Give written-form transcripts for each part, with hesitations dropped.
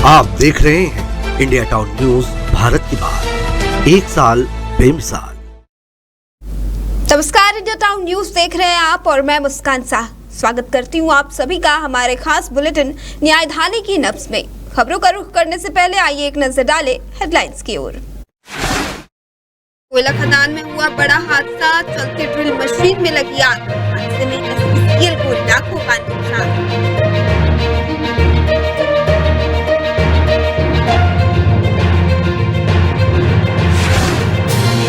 आप देख रहे हैं इंडिया टाउन न्यूज, भारत की बात, एक साल बेमिसाल। नमस्कार, इंडिया टाउन न्यूज देख रहे हैं आप और मैं मुस्कान शाह स्वागत करती हूं आप सभी का हमारे खास बुलेटिन न्यायधानी की नब्ज में। खबरों का रुख करने से पहले आइए एक नजर डालें हेडलाइंस की ओर। कोयला खदान में हुआ बड़ा हादसा, चलती ड्रिल मशीन में लगी आग, हादसे में एसईसीएल को लाखों का नुकसान।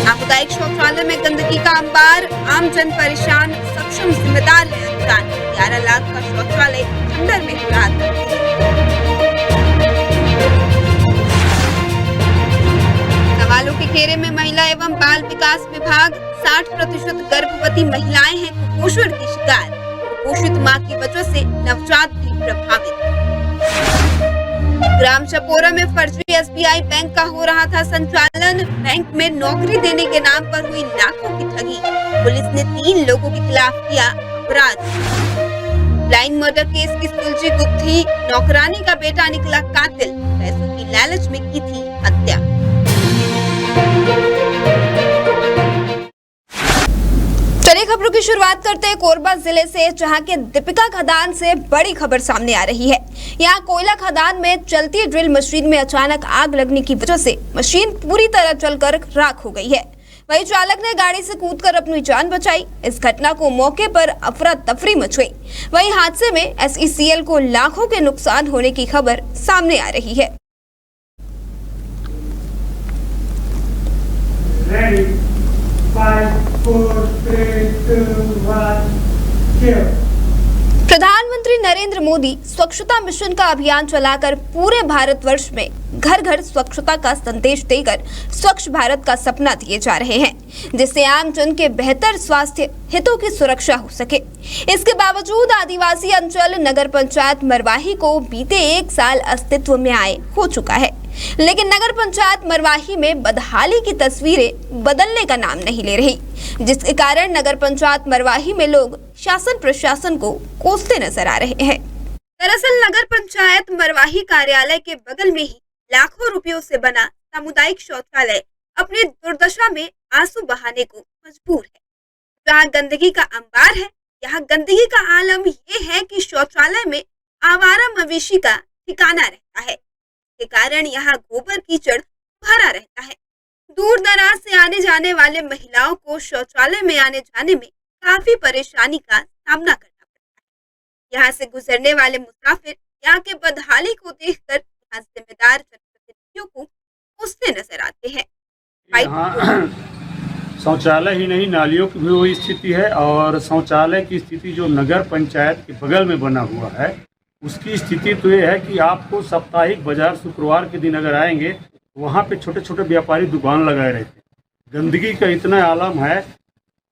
सामुदायिक शौचालय में गंदगी का अंबार, आम जन परेशान, सक्षम जिम्मेदार है अनुदान। 11 लाख का शौचालय खंडर में हो रहा था। सवालों के घेरे में महिला एवं बाल विकास विभाग, 60% गर्भवती महिलाएं हैं कुपोषण की शिकार। कुपोषित मां की वजह से नवजात भी प्रभावित। ग्राम चपोरा में फर्जी एसबीआई बैंक का हो रहा था संचालन, बैंक में नौकरी देने के नाम पर हुई लाखों की ठगी। पुलिस ने 3 लोगों के खिलाफ किया अपराध। ब्लाइंड मर्डर केस की सुलझी गुत्थी, नौकरानी का बेटा निकला कातिल, पैसों की लालच में की थी हत्या। चलिए खबरों की शुरुआत करते हैं कोरबा जिले से, जहां के दीपिका खदान से बड़ी खबर सामने आ रही है। यहां कोयला खदान में चलती ड्रिल मशीन में अचानक आग लगने की वजह से मशीन पूरी तरह जलकर राख हो गई है। वहीं चालक ने गाड़ी से कूदकर अपनी जान बचाई। इस घटना को मौके पर अफरा तफरी मच गई। वहीं हादसे में एसईसीएल को लाखों के नुकसान होने की खबर सामने आ रही है। प्रधानमंत्री नरेंद्र मोदी स्वच्छता मिशन का अभियान चलाकर पूरे भारतवर्ष में घर घर स्वच्छता का संदेश देकर स्वच्छ भारत का सपना दिए जा रहे हैं, जिससे आम जन के बेहतर स्वास्थ्य हितों की सुरक्षा हो सके। इसके बावजूद आदिवासी अंचल नगर पंचायत मरवाही को बीते 1 साल अस्तित्व में आए हो चुका है, लेकिन नगर पंचायत मरवाही में बदहाली की तस्वीरें बदलने का नाम नहीं ले रही, जिसके कारण नगर पंचायत मरवाही में लोग शासन प्रशासन को कोसते नजर आ रहे हैं। दरअसल नगर पंचायत मरवाही कार्यालय के बगल में ही लाखों रुपयों से बना सामुदायिक शौचालय अपनी दुर्दशा में आंसू बहाने को मजबूर है। जहाँ गंदगी का अंबार है, यहाँ गंदगी का आलम ये है कि शौचालय में आवारा मवेशी का ठिकाना रहता है, के कारण यहाँ गोबर कीचड़ भरा रहता है। दूर दराज से आने जाने वाले महिलाओं को शौचालय में आने जाने में काफी परेशानी का सामना करना पड़ता है। यहाँ से गुजरने वाले मुसाफिर यहाँ के बदहाली को देखकर यहाँ जिम्मेदार जनप्रतिनिधियों को कोसते नजर आते हैं। शौचालय ही नहीं, नालियों की भी वही स्थिति है, और शौचालय की स्थिति जो नगर पंचायत के बगल में बना हुआ है उसकी स्थिति तो ये है कि आपको साप्ताहिक बाजार शुक्रवार के दिन अगर आएंगे, वहाँ पे छोटे छोटे व्यापारी दुकान लगाए रहते हैं। गंदगी का इतना आलम है,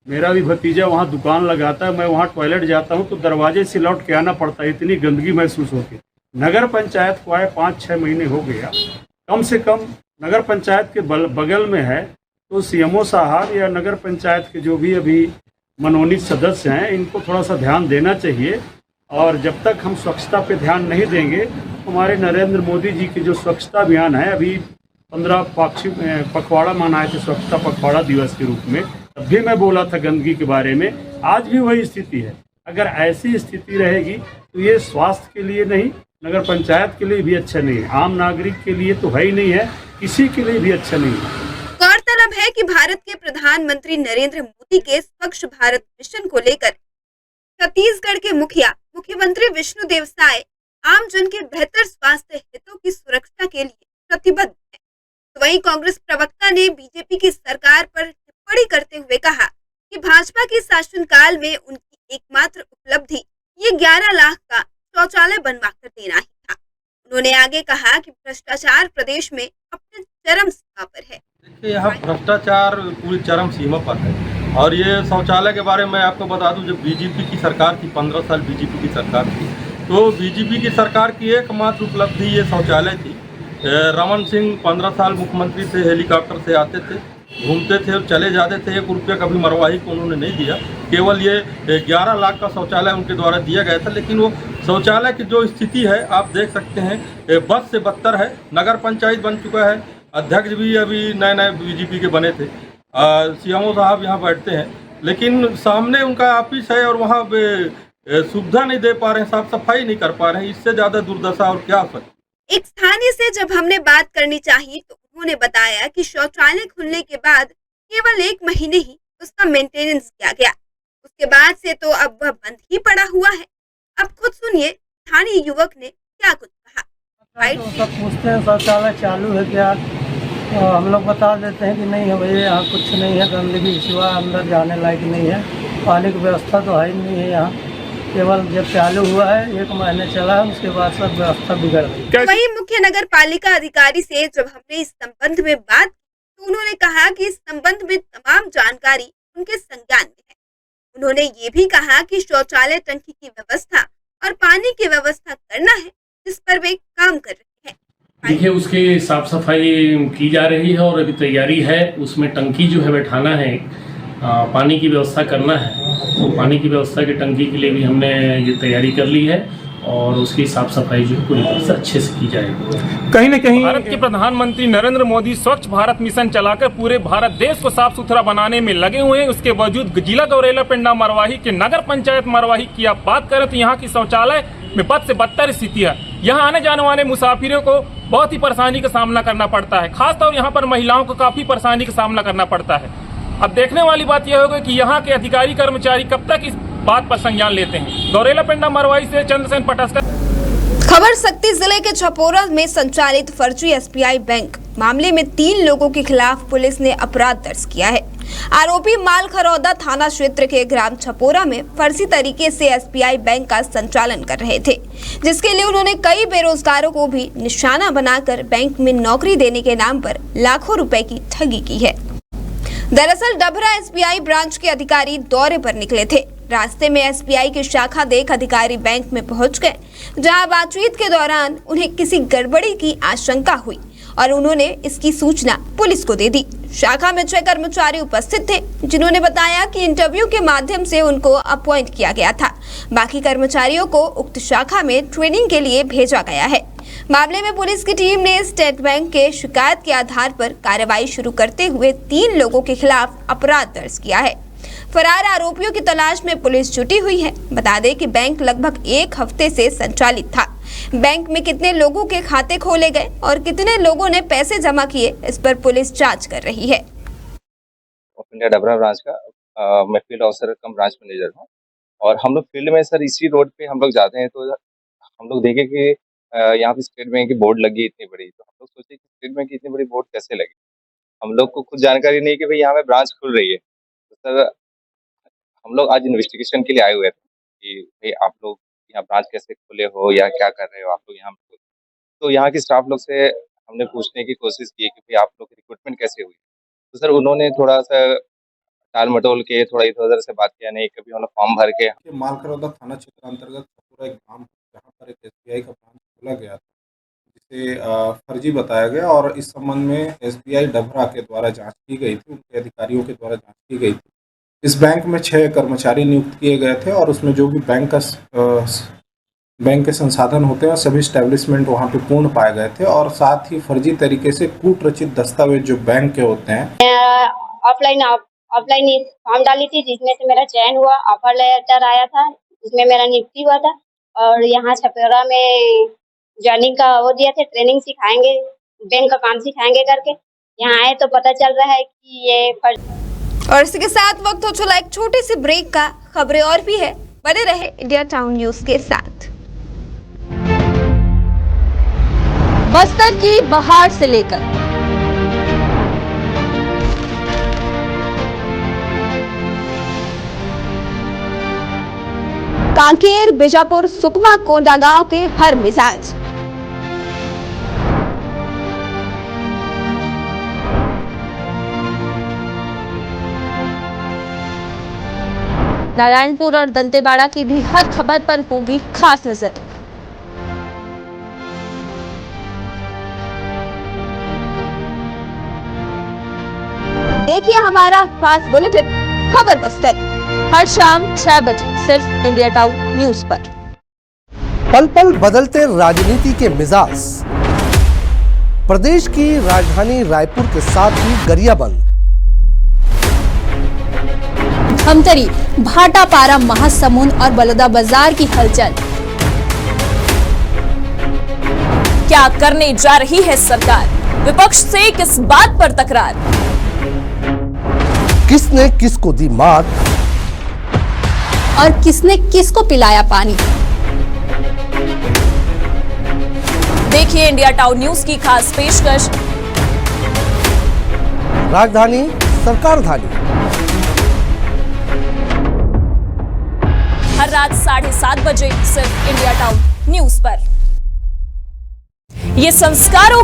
मेरा भी भतीजा वहाँ दुकान लगाता है, मैं वहाँ टॉयलेट जाता हूँ तो दरवाजे से लौट के आना पड़ता है, इतनी गंदगी महसूस होती है। नगर पंचायत को आए 5-6 महीने हो गया, कम से कम नगर पंचायत के बगल में है, तो सीएमओ साहब या नगर पंचायत के जो भी अभी मनोनीत सदस्य हैं, इनको थोड़ा सा ध्यान देना चाहिए। और जब तक हम स्वच्छता पे ध्यान नहीं देंगे, हमारे नरेंद्र मोदी जी की जो स्वच्छता अभियान है, अभी 15 पखवाड़ा मनाए थे स्वच्छता पखवाड़ा दिवस के रूप में, तब भी मैं बोला था गंदगी के बारे में। आज भी वही स्थिति है। अगर ऐसी स्थिति रहेगी तो ये स्वास्थ्य के लिए नहीं, नगर पंचायत के लिए भी अच्छा नहीं है, आम नागरिक के लिए तो है ही नहीं है, किसी के लिए भी अच्छा नहीं है। गौरतलब है कि भारत के प्रधानमंत्री नरेंद्र मोदी के स्वच्छ भारत मिशन को लेकर छत्तीसगढ़ के मुख्यमंत्री विष्णुदेव साय आम जन के बेहतर स्वास्थ्य हितों की सुरक्षा के लिए प्रतिबद्ध है। तो वहीं कांग्रेस प्रवक्ता ने बीजेपी की सरकार पर टिप्पणी करते हुए कहा कि भाजपा के शासनकाल में उनकी एकमात्र उपलब्धि ये 11 लाख का शौचालय बनवा कर देना ही था। उन्होंने आगे कहा कि भ्रष्टाचार प्रदेश में अपने चरम सीमा पर है। देखिए, यहाँ भ्रष्टाचार पूरी चरम सीमा पर है। और ये शौचालय के बारे में आपको बता दूं, जब बीजेपी की सरकार थी, 15 साल बीजेपी की सरकार थी, तो बीजेपी की सरकार की एकमात्र उपलब्धि ये शौचालय थी। रमन सिंह 15 साल मुख्यमंत्री थे, हेलीकॉप्टर से आते थे, घूमते थे और चले जाते थे। 1 रुपया कभी मरवाही को उन्होंने नहीं दिया। केवल ये 11 लाख का शौचालय उनके द्वारा दिया गया था, लेकिन वो शौचालय की जो स्थिति है आप देख सकते हैं, ये बद से बदतर है। नगर पंचायत बन चुका है, अध्यक्ष भी अभी नए नए बीजेपी के बने थे, सीएमओ साहब यहाँ बैठते हैं, लेकिन सामने उनका ऑफिस है और वहाँ सुविधा नहीं दे पा रहे हैं, साफ सफाई नहीं कर पा रहे हैं। इससे ज़्यादा दुर्दशा और क्या हो सकती। एक स्थानीय से जब हमने बात करनी चाहिए तो उन्होंने बताया कि शौचालय खुलने के बाद केवल 1 महीने ही उसका मेंटेनेंस किया गया, उसके बाद से तो अब वह बंद ही पड़ा हुआ है। अब खुद सुनिए स्थानीय युवक ने क्या कुछ कहा। राइट, तो सब पूछते हैं शौचालय चालू है क्या, हम लोग बता देते हैं कि नहीं है भैया, यहाँ कुछ नहीं है, गंदगी सिवा अंदर जाने लायक नहीं है, पानी की व्यवस्था तो है ही नहीं है यहाँ। केवल जब चालू हुआ है 1 महीने चला है, उसके बाद सब व्यवस्था बिगड़ गई। वहीं मुख्य नगर पालिका अधिकारी से जब हमने इस संबंध में बात की तो उन्होंने कहा कि इस संबंध में तमाम जानकारी उनके संज्ञान में है। उन्होंने ये भी कहा कि शौचालय टंकी की व्यवस्था और पानी की व्यवस्था करना है, जिस पर वे काम कर रहे हैं। देखिए, उसकी साफ सफाई की जा रही है और अभी तैयारी है, उसमें टंकी जो है बैठाना है, पानी की व्यवस्था करना है। तो पानी की व्यवस्था की टंकी के लिए भी हमने ये तैयारी कर ली है और उसकी साफ सफाई जो है पूरी तरह से अच्छे से की जाएगी। कहीं न कहीं भारत के प्रधानमंत्री नरेंद्र मोदी स्वच्छ भारत मिशन चलाकर पूरे भारत देश को साफ सुथरा बनाने में लगे हुए हैं। उसके बावजूद जिला गौरेला पेंडा मरवाही के नगर पंचायत मरवाही की आप बात करें तो यहाँ की शौचालय में बद से बदतर स्थिति है। यहाँ आने जाने वाले मुसाफिरों को बहुत ही परेशानी का सामना करना पड़ता है, खासतौर यहाँ पर महिलाओं को काफी परेशानी का सामना करना पड़ता है। अब देखने वाली बात यह होगी कि यहाँ के अधिकारी कर्मचारी कब तक इस बात पर संज्ञान लेते हैं। गौरेला पेंडा मरवाही से चंद्रसेन पटस्कर। खबर शक्ति जिले के छपोरा में संचालित फर्जी एसबीआई बैंक मामले में 3 लोगों के खिलाफ पुलिस ने अपराध दर्ज किया है। आरोपी मालखरौदा थाना क्षेत्र के ग्राम छपोरा में फर्जी तरीके से एसबीआई बैंक का संचालन कर रहे थे, जिसके लिए उन्होंने कई बेरोजगारों को भी निशाना बनाकर बैंक में नौकरी देने के नाम पर लाखों रुपए की ठगी की है। दरअसल डभरा एसबीआई ब्रांच के अधिकारी दौरे पर निकले थे। रास्ते में एसबीआई की शाखा देख अधिकारी बैंक में पहुंच गए, जहां बातचीत के दौरान उन्हें किसी गड़बड़ी की आशंका हुई और उन्होंने इसकी सूचना पुलिस को दे दी। शाखा में 6 कर्मचारी उपस्थित थे, जिन्होंने बताया कि इंटरव्यू के माध्यम से उनको अपॉइंट किया गया था। बाकी कर्मचारियों को उक्त शाखा में ट्रेनिंग के लिए भेजा गया है। मामले में पुलिस की टीम ने स्टेट बैंक के शिकायत के आधार पर कार्रवाई शुरू करते हुए 3 लोगों के खिलाफ अपराध दर्ज किया है। फरार आरोपियों की तलाश में पुलिस जुटी हुई है। बता दें कि बैंक लगभग 1 हफ्ते से संचालित था। बैंक में कितने लोगों के खाते खोले गए और कितने लोगों ने पैसे जमा किए, इस पर पुलिस जांच कर रही है। इंडिया डबरा ब्रांच का मैं फील्ड ऑफिसर कम ब्रांच मैनेजर हूँ और हम लोग फील्ड में सर इसी रोड पे हम लोग जाते हैं तो हम लोग देखे कि यहाँ पे स्टेट बैंक की बोर्ड लगी इतनी बड़ी, तो हम लोग सोचे कि स्टेट बैंक की इतनी बड़ी बोर्ड कैसे लगी। हम लोग को खुद जानकारी नहीं कि भाई यहाँ पे ब्रांच खुल रही है। तो सर हम लोग आज इन्वेस्टिगेशन के लिए आए हुए थे कि भाई आप लोग यहाँ ब्रांच कैसे खोले हो या क्या कर रहे हो आप लोग यहाँ। तो यहाँ के स्टाफ लोग से हमने पूछने की कोशिश की कि भाई आप लोग की रिक्रूटमेंट कैसे हुई। तो सर उन्होंने थोड़ा सा टाल मटोल के थोड़ा इधर उधर से बात किया, नहीं कभी उन्होंने फॉर्म भर के। मालखरौदा थाना क्षेत्र अंतर्गत पूरा एक गाँव जहाँ पर एक एसबीआई का ब्रांच खोला गया था, जिसे फर्जी बताया गया और इस संबंध में एसबीआई डभरा के द्वारा जांच की गई थी, उनके अधिकारियों के द्वारा जांच की गई थी। इस बैंक में 6 कर्मचारी नियुक्त किए गए थे और उसमें जो भी बैंक के संसाधन होते हैं सभी स्टैब्लिशमेंट वहाँ पे पूर्ण पाए गए थे और साथ ही फर्जी तरीके से कूट रचित दस्तावेज जो बैंक के होते हैं। ऑफलाइन फॉर्म डाली थी जिसमें से मेरा चयन हुआ, ऑफर लेटर आया था जिसमें मेरा नियुक्ति हुआ था और यहाँ छपेरा में ज्वाइनिंग का वो दिया था, ट्रेनिंग सिखाएंगे, बैंक का काम सिखाएंगे करके। यहाँ आए तो पता चल रहा है कि ये और इसी के साथ वक्त हो चला एक छोटे से ब्रेक का। खबरें और भी है, बने रहे इंडिया टाउन न्यूज के साथ। बस्तर की बहार से लेकर कांकेर, बीजापुर, सुकमा, कोंडागांव के हर मिजाज, नारायणपुर और दंतेवाड़ा की भी हर खबर पर होगी खास नजर। देखिए हमारा खास बुलेटिन खबर बस्तर हर शाम 6 बजे सिर्फ इंडिया टाउन न्यूज पर। पल पल बदलते राजनीति के मिजाज, प्रदेश की राजधानी रायपुर के साथ ही गरियाबंद, धमतरी, भाटापारा, महासमुंद और बलौदा बाजार की हलचल। क्या करने जा रही है सरकार? विपक्ष से किस बात पर तकरार? किसने किसको दी मात और किसने किसको पिलाया पानी? देखिए इंडिया टाउन न्यूज की खास पेशकश। राजधानी सरकारधानी, हर रात 7:30 बजे सिर्फ इंडिया टाउन न्यूज पर। ये संस्कारों।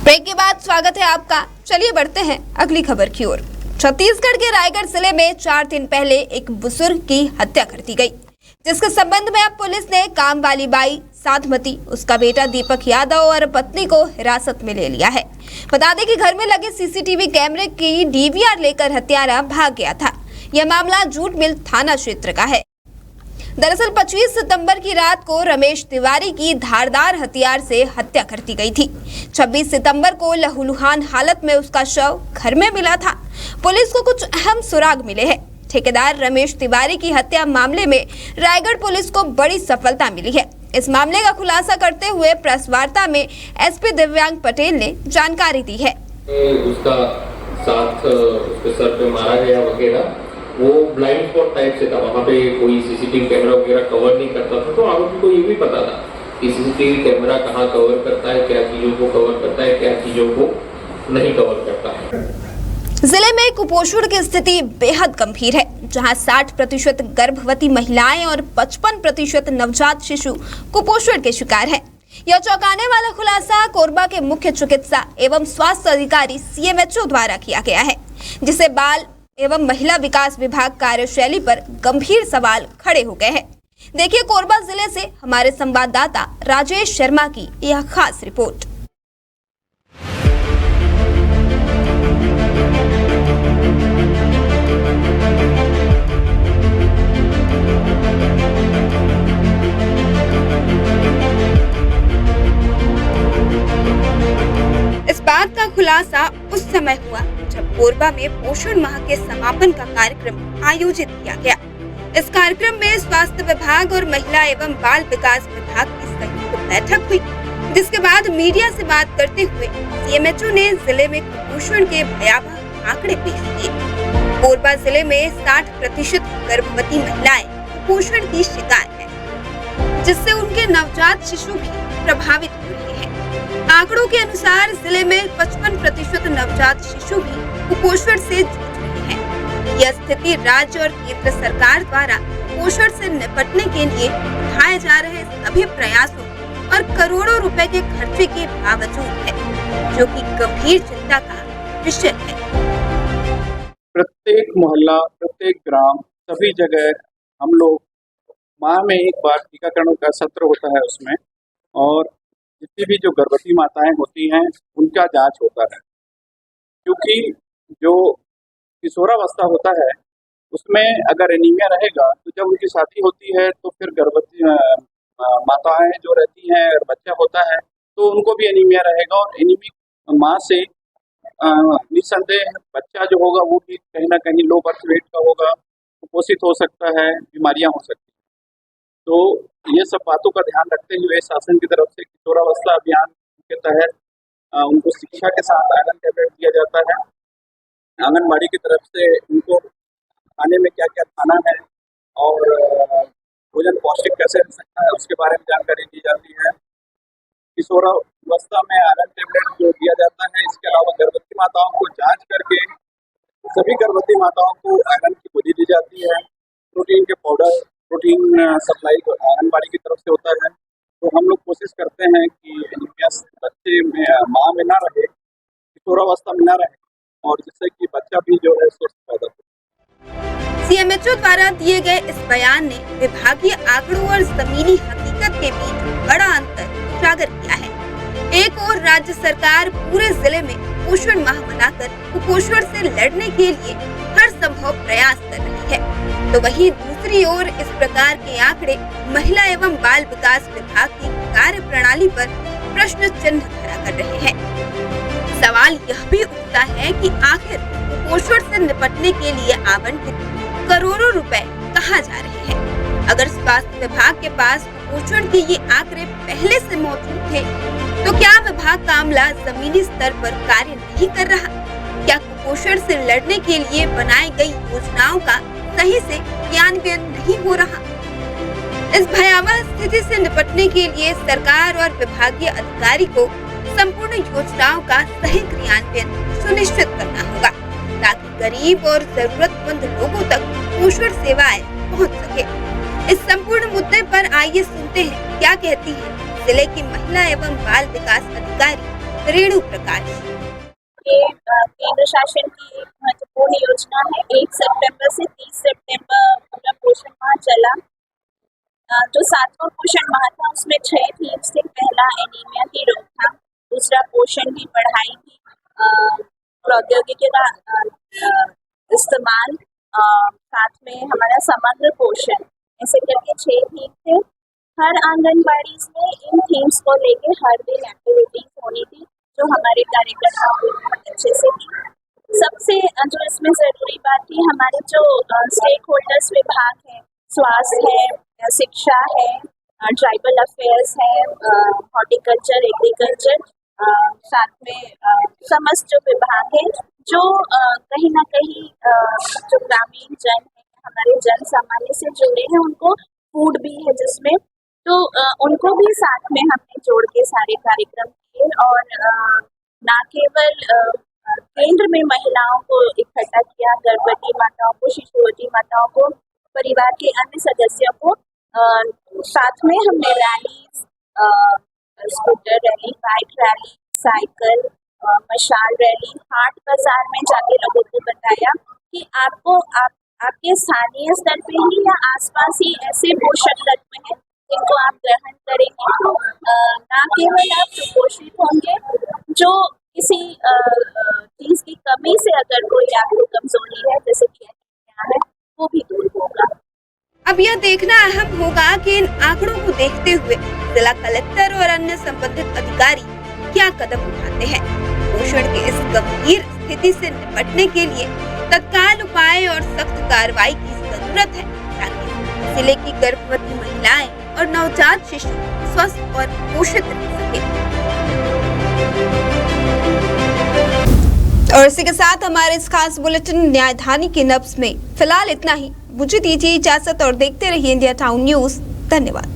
ब्रेक के बाद स्वागत है आपका। चलिए बढ़ते हैं अगली खबर की ओर। छत्तीसगढ़ के रायगढ़ जिले में 4 दिन पहले एक बुजुर्ग की हत्या कर दी गई, जिसके संबंध में अब पुलिस ने काम वाली बाई साधमती, उसका बेटा दीपक यादव और पत्नी को हिरासत में ले लिया है। बता दें कि घर में लगे सीसीटीवी कैमरे की डीवीआर लेकर हत्यारा भाग गया था। यह मामला जूट मिल थाना क्षेत्र का है। दरअसल 25 सितंबर की रात को रमेश तिवारी की धारदार हथियार से हत्या कर दी गई थी। 26 सितंबर को लहूलुहान हालत में उसका शव घर में मिला था। पुलिस को कुछ अहम सुराग मिले हैं। ठेकेदार रमेश तिवारी की हत्या मामले में रायगढ़ पुलिस को बड़ी सफलता मिली है। इस मामले का खुलासा करते हुए प्रेस वार्ता में एसपी दिव्यांग पटेल ने जानकारी दी है। उसका साथ उसके सर पे मारा गया वगैरह, वो ब्लाइंड स्पॉट टाइप से था। वहाँ पे कोई सीसीटीवी कैमरा वगैरह कवर नहीं करता था, तो आरोपी को ये भी पता था कि सीसीटीवी कैमरा कहाँ कवर करता है, क्या चीजों को कवर करता है, क्या चीजों को नहीं कवर करता है। जिले में कुपोषण की स्थिति बेहद गंभीर है, जहां 60% गर्भवती महिलाएं और 55% नवजात शिशु कुपोषण के शिकार हैं। यह चौंकाने वाला खुलासा कोरबा के मुख्य चिकित्सा एवं स्वास्थ्य अधिकारी सीएमएचओ द्वारा किया गया है, जिसे बाल एवं महिला विकास विभाग कार्यशैली पर गंभीर सवाल खड़े हो गए हैं। देखिए कोरबा जिले से हमारे संवाददाता राजेश शर्मा की यह खास रिपोर्ट। इस बात का खुलासा उस समय हुआ जब कोरबा में पोषण माह के समापन का कार्यक्रम आयोजित किया गया। इस कार्यक्रम में स्वास्थ्य विभाग और महिला एवं बाल विकास विभाग की संयुक्त बैठक हुई, जिसके बाद मीडिया से बात करते हुए सीएमएचओ ने जिले में कुपोषण के भयावह आंकड़े पेश किए। कोरबा जिले में 60% गर्भवती महिलाएं कुपोषण की शिकार हैं, जिससे उनके नवजात शिशु भी प्रभावित हो रहे हैं। आंकड़ों के अनुसार जिले में 55% नवजात शिशु भी कुपोषण से जूझ रहे हैं। यह स्थिति राज्य और केंद्र सरकार द्वारा कुपोषण से निपटने के लिए उठाए जा रहे सभी प्रयासों और करोड़ों रुपए के खर्चे के बावजूद है, जो कि गंभीर चिंता का विषय है। प्रत्येक मोहल्ला, प्रत्येक ग्राम, सभी जगह हम लोग माह में एक बार टीकाकरण का सत्र होता है उसमें, और जितनी भी जो गर्भवती माताएं होती हैं उनका जांच होता है, क्योंकि जो किशोरावस्था होता है उसमें अगर एनीमिया रहेगा तो जब उनकी शादी होती है तो फिर गर्भवती माताएं जो रहती हैं और बच्चा होता है तो उनको भी एनीमिया रहेगा, और एनीमिक माँ से निस्संदेह बच्चा जो होगा वो भी कहीं ना कहीं लो बर्थ वेट का होगा, कुपोषित हो सकता है, बीमारियां हो सकती हैं। तो ये सब बातों का ध्यान रखते हुए शासन की तरफ से किशोरावस्था अभियान के तहत उनको शिक्षा के साथ आयरन टैबलेट दिया जाता है। आंगनबाड़ी की तरफ से उनको खाने में क्या क्या खाना है और भोजन पौष्टिक कैसे रह सकता है उसके बारे में जानकारी दी जाती है। किशोरावस्था में आयरन टैबलेट जो दिया जाता है, इसके अलावा गर्भवती माताओं को जांच करके सभी गर्भवती माताओं को आयरन की गोली दी जाती है। प्रोटीन के पाउडर, प्रोटीन सप्लाई आंगनबाड़ी की तरफ से होता है। तो हम लोग कोशिश करते हैं कि एनीमिया बच्चे में माँ में ना रहे, किशोरावस्था में ना रहे, और जिससे कि बच्चा भी जो है स्वस्थ पैदा हो। सीएमएचओ द्वारा दिए गए इस बयान ने विभागीय आंकड़ों और जमीनी हकीकत के बीच बड़ा अंतर उजागर किया है। एक और राज्य सरकार पूरे जिले में पोषण माह मनाकर कुपोषण से लड़ने के लिए हर संभव प्रयास कर रही है, तो वहीं दूसरी दूसरी ओर इस प्रकार के आंकड़े महिला एवं बाल विकास विभाग की कार्य प्रणाली पर प्रश्न चिन्ह खड़ा कर रहे हैं। सवाल यह भी उठता है कि आखिर कुपोषण से निपटने के लिए आवंटित करोड़ों रुपए कहां जा रहे हैं। अगर स्वास्थ्य विभाग के पास कुपोषण के ये आंकड़े पहले से मौजूद थे, तो क्या विभाग का अमला जमीनी स्तर पर कार्य नहीं कर रहा? क्या कुपोषण से लड़ने के लिए बनाई गई योजनाओं का सही से क्रियान्वयन नहीं हो रहा? इस भयावह स्थिति से निपटने के लिए सरकार और विभागीय अधिकारी को संपूर्ण योजनाओं का सही क्रियान्वयन सुनिश्चित करना होगा, ताकि गरीब और जरूरतमंद लोगों तक पोषण सेवाएं पहुंच सके। इस संपूर्ण मुद्दे पर आइए सुनते हैं क्या कहती है जिले की महिला एवं बाल विकास अधिकारी रेणु प्रकाश। ये केंद्र शासन की एक महत्वपूर्ण योजना है। 1 सितंबर से 30 सितंबर हमारा पोषण माह चला। जो 7वां पोषण माह था उसमें 6 थीम्स थे। पहला एनीमिया की रोकथाम, दूसरा पोषण की पढ़ाई की प्रौद्योगिकी का इस्तेमाल, साथ में हमारा समग्र पोषण, ऐसे करके 6 थीम थे। हर आंगनबाड़ी में इन थीम्स को लेके हर दिन एक्टिविटीज होनी थी, जो हमारे कार्यकर्ता बहुत अच्छे से की। सबसे जो इसमें ज़रूरी बात थी, हमारे जो स्टेक होल्डर्स विभाग है, स्वास्थ्य है, शिक्षा है, ट्राइबल अफेयर्स है, हॉर्टिकल्चर, एग्रीकल्चर, साथ में समस्त जो विभाग है, जो कहीं ना कहीं जो ग्रामीण जन है, हमारे जन सामान्य से जुड़े हैं, उनको फूड भी है जिसमें, तो उनको भी साथ में हमने जोड़ के सारे कार्यक्रम किए। और न केवल केंद्र में महिलाओं को इकट्ठा किया, गर्भवती माताओं को, शिशुवती माताओं को, परिवार के अन्य सदस्यों को, साथ में हमने rallies, scooter rally, bike rally, cycle, मशाल रैली, हाट बाजार में जाके लोगों को बताया कि आपको आपके स्थानीय स्तर पे ही या आसपास ही ऐसे पोषक तत्व हैं जिनको आप ग्रहण करेंगे तो न केवल आप सुपोषित होंगे, जो किसी चीज की कमी से अगर कोई आपको कमजोरी है जैसे कि है वो भी दूर होगा। अब यह देखना अहम होगा कि इन आंकड़ों को देखते हुए जिला कलेक्टर और अन्य संबंधित अधिकारी क्या कदम उठाते हैं। पोषण की इस गंभीर स्थिति से निपटने के लिए तत्काल उपाय और सख्त कार्रवाई की जरूरत है, ताकि जिले की गर्भवती महिलाएं और नवजात शिशु स्वस्थ और पोषित रह सके। और इसी के साथ हमारे इस खास बुलेटिन न्यायधानी की नब्ज में फिलहाल इतना ही। मुझे दीजिए इजाजत और देखते रहिए इंडिया टाउन न्यूज। धन्यवाद।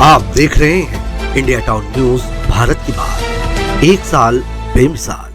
आप देख रहे हैं इंडिया टाउन न्यूज, भारत की बात, 1 साल बेमिसाल।